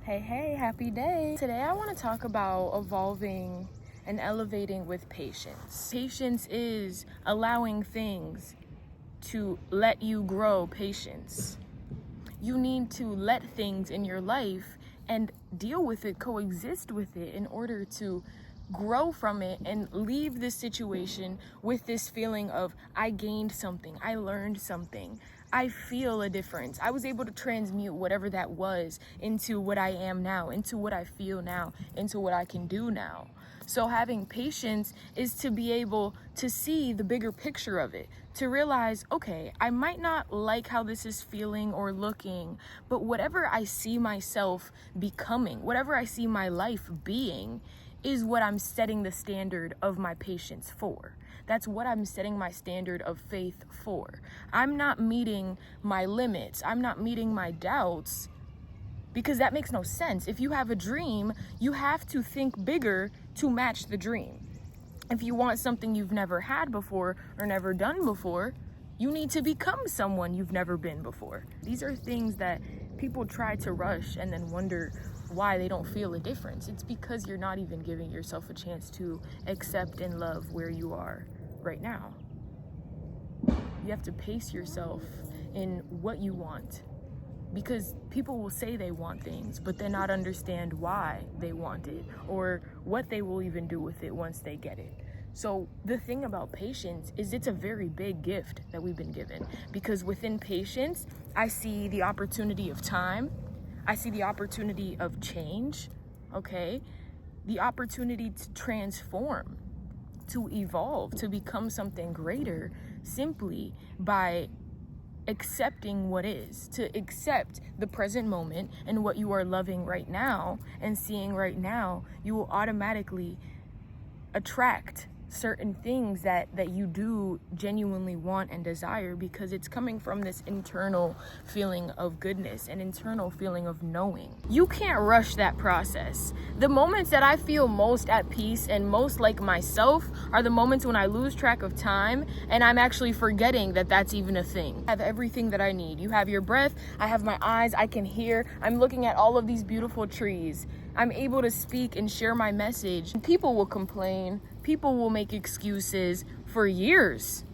Hey, happy day. Today I want to talk about evolving and elevating with patience. Patience is allowing things to let you grow. Patience. You need to let things in your life and deal with it, coexist with it in order to grow from it and leave this situation with this feeling of I gained something, I learned something, I feel a difference. I was able to transmute whatever that was into what I am now, into what I feel now, into what I can do now. So having patience is to be able to see the bigger picture of it, to realize, okay, I might not like how this is feeling or looking, but whatever I see myself becoming, whatever I see my life being, is what I'm setting the standard of my patience for. That's what I'm setting my standard of faith for. I'm not meeting my limits. I'm not meeting my doubts, because that makes no sense. If you have a dream, you have to think bigger to match the dream. If you want something you've never had before or never done before, you need to become someone you've never been before. These are things that people try to rush and then wonder why they don't feel a difference. It's because you're not even giving yourself a chance to accept and love where you are right now. You have to pace yourself in what you want, because people will say they want things, but then not understand why they want it or what they will even do with it once they get it. So the thing about patience is it's a very big gift that we've been given, because within patience, I see the opportunity of time. I see the opportunity of change, okay? The opportunity to transform, to evolve, to become something greater simply by accepting what is, to accept the present moment and what you are loving right now and seeing right now. You will automatically attract certain things that you do genuinely want and desire, because it's coming from this internal feeling of goodness, an internal feeling of knowing. You can't rush that process. The moments that I feel most at peace and most like myself are the moments when I lose track of time and I'm actually forgetting that that's even a thing. I have everything that I need. You have your breath, I have my eyes, I can hear, I'm looking at all of these beautiful trees. I'm able to speak and share my message. People will complain, people will make excuses for years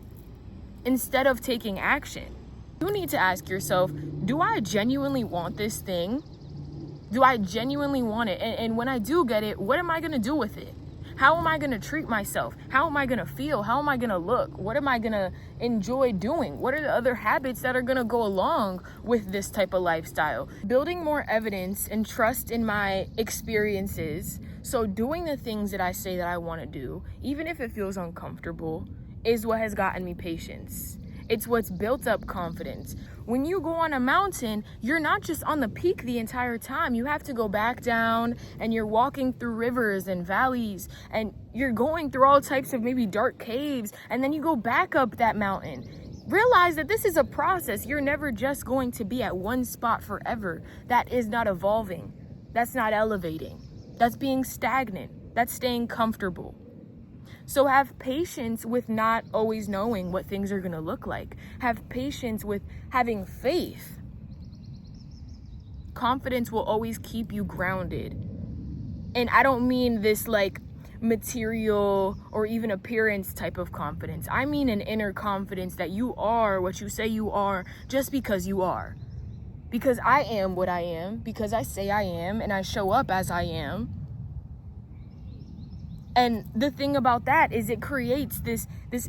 instead of taking action. You need to ask yourself, do I genuinely want this thing? Do I genuinely want it? And when I do get it, what am I gonna do with it? How am I gonna treat myself? How am I gonna feel? How am I gonna look? What am I gonna enjoy doing? What are the other habits that are gonna go along with this type of lifestyle? Building more evidence and trust in my experiences. So doing the things that I say that I wanna do, even if it feels uncomfortable, is what has gotten me patience. It's what's built up confidence. When you go on a mountain, you're not just on the peak the entire time. You have to go back down, and you're walking through rivers and valleys, and you're going through all types of maybe dark caves, and then you go back up that mountain. Realize that this is a process. You're never just going to be at one spot forever. That is not evolving. That's not elevating. That's being stagnant. That's staying comfortable. So have patience with not always knowing what things are going to look like. Have patience with having faith. Confidence will always keep you grounded. And I don't mean this like material or even appearance type of confidence. I mean an inner confidence that you are what you say you are just because you are. Because I am what I am, because I say I am, and I show up as I am. And the thing about that is it creates this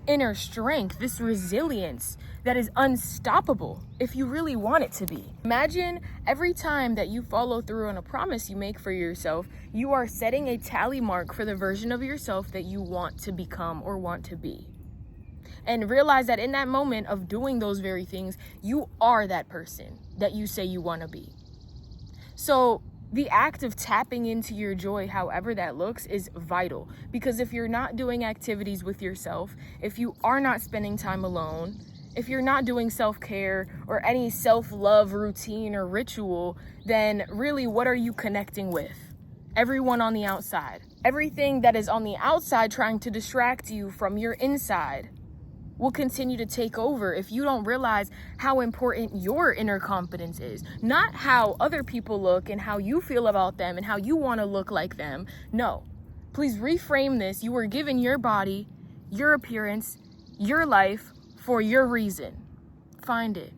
inner strength, this resilience that is unstoppable if you really want it to be. Imagine every time that you follow through on a promise you make for yourself, you are setting a tally mark for the version of yourself that you want to become or want to be. And realize that in that moment of doing those very things, you are that person that you say you want to be. So the act of tapping into your joy, however that looks, is vital. Because if you're not doing activities with yourself, if you are not spending time alone, if you're not doing self-care or any self-love routine or ritual, then really what are you connecting with? Everyone on the outside. Everything that is on the outside trying to distract you from your inside. will continue to take over if you don't realize how important your inner confidence is. Not how other people look and how you feel about them and how you want to look like them. No. Please reframe this. You were given your body, your appearance, your life for your reason. Find it.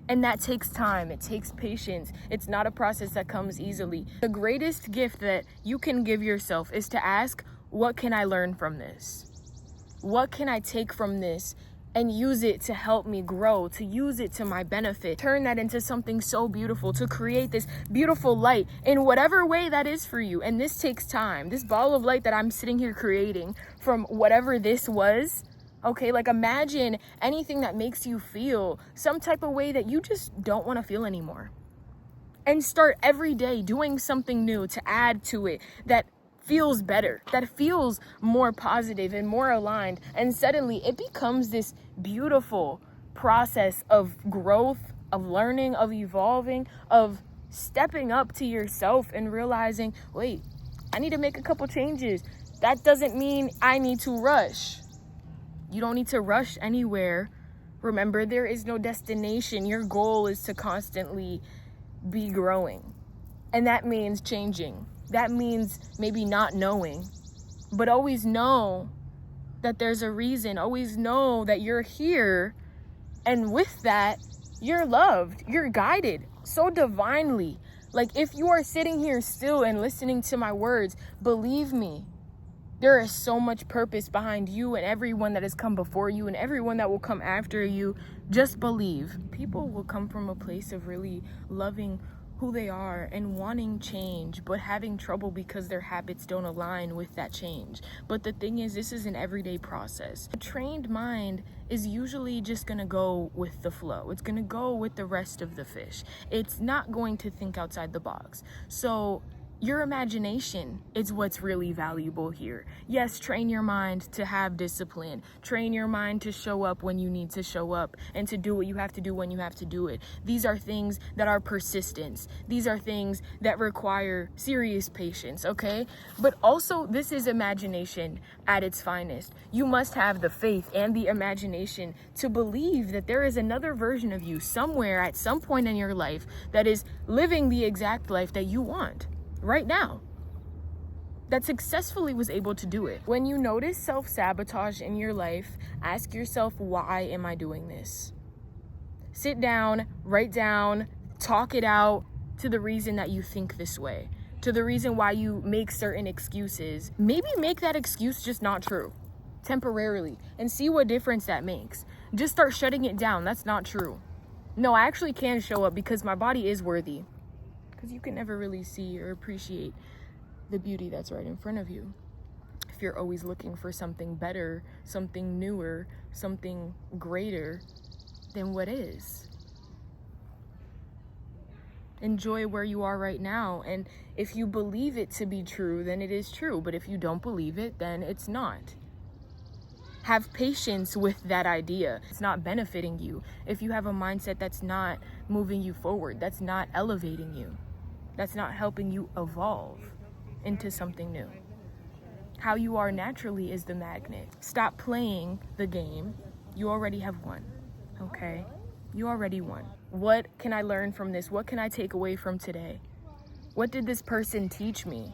And that takes time. It takes patience. It's not a process that comes easily. The greatest gift that you can give yourself is to ask, what can I learn from this? What can I take from this and use it to help me grow, to use it to my benefit? Turn that into something so beautiful, to create this beautiful light in whatever way that is for you. And this takes time. This ball of light that I'm sitting here creating from whatever this was, okay, like imagine anything that makes you feel some type of way that you just don't want to feel anymore. And start every day doing something new to add to it that feels better, that feels more positive and more aligned. And suddenly it becomes this beautiful process of growth, of learning, of evolving, of stepping up to yourself and realizing, wait, I need to make a couple changes. That doesn't mean I need to rush. You don't need to rush anywhere. Remember, there is no destination. Your goal is to constantly be growing. And that means changing. That means maybe not knowing, but always know that there's a reason. Always know that you're here. And with that, you're loved. You're guided so divinely. Like if you are sitting here still and listening to my words, believe me, there is so much purpose behind you and everyone that has come before you and everyone that will come after you. Just believe. People will come from a place of really loving who they are and wanting change, but having trouble because their habits don't align with that change. But the thing is, this is an everyday process. A trained mind is usually just gonna go with the flow. It's gonna go with the rest of the fish. It's not going to think outside the box. So your imagination is what's really valuable here. Yes, train your mind to have discipline. Train your mind to show up when you need to show up and to do what you have to do when you have to do it. These are things that are persistence. These are things that require serious patience, okay? But also, this is imagination at its finest. You must have the faith and the imagination to believe that there is another version of you somewhere at some point in your life that is living the exact life that you want right now, that successfully was able to do it. When you notice self-sabotage in your life, ask yourself, why am I doing this? Sit down, write down, talk it out to the reason that you think this way, to the reason why you make certain excuses. Maybe make that excuse just not true temporarily and see what difference that makes. Just start shutting it down. That's not true. No, I actually can show up because my body is worthy. Because you can never really see or appreciate the beauty that's right in front of you if you're always looking for something better, something newer, something greater than what is. Enjoy where you are right now, and if you believe it to be true, then it is true, but if you don't believe it, then it's not. Have patience with that idea. It's not benefiting you. If you have a mindset that's not moving you forward, that's not elevating you, that's not helping you evolve into something new. How you are naturally is the magnet. Stop playing the game. You already have won, okay? You already won. What can I learn from this? What can I take away from today? What did this person teach me?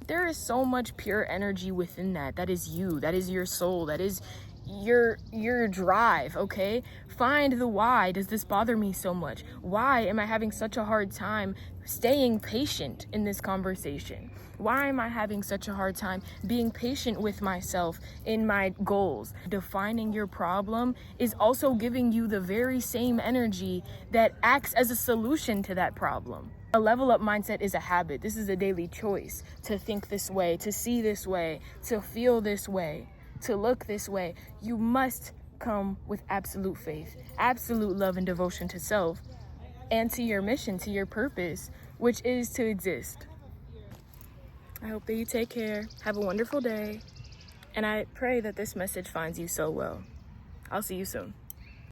There is so much pure energy within that. That is you. That is your soul. That is your drive, okay? Find the why. Does this bother me so much? Why am I having such a hard time staying patient in this conversation? Why am I having such a hard time being patient with myself in my goals? Defining your problem is also giving you the very same energy that acts as a solution to that problem. A level up mindset is a habit. This is a daily choice to think this way, to see this way, to feel this way, to look this way. You must come with absolute faith, absolute love and devotion to self and to your mission, to your purpose, which is to exist. I hope that you take care. Have a wonderful day. And I pray that this message finds you so well. I'll see you soon.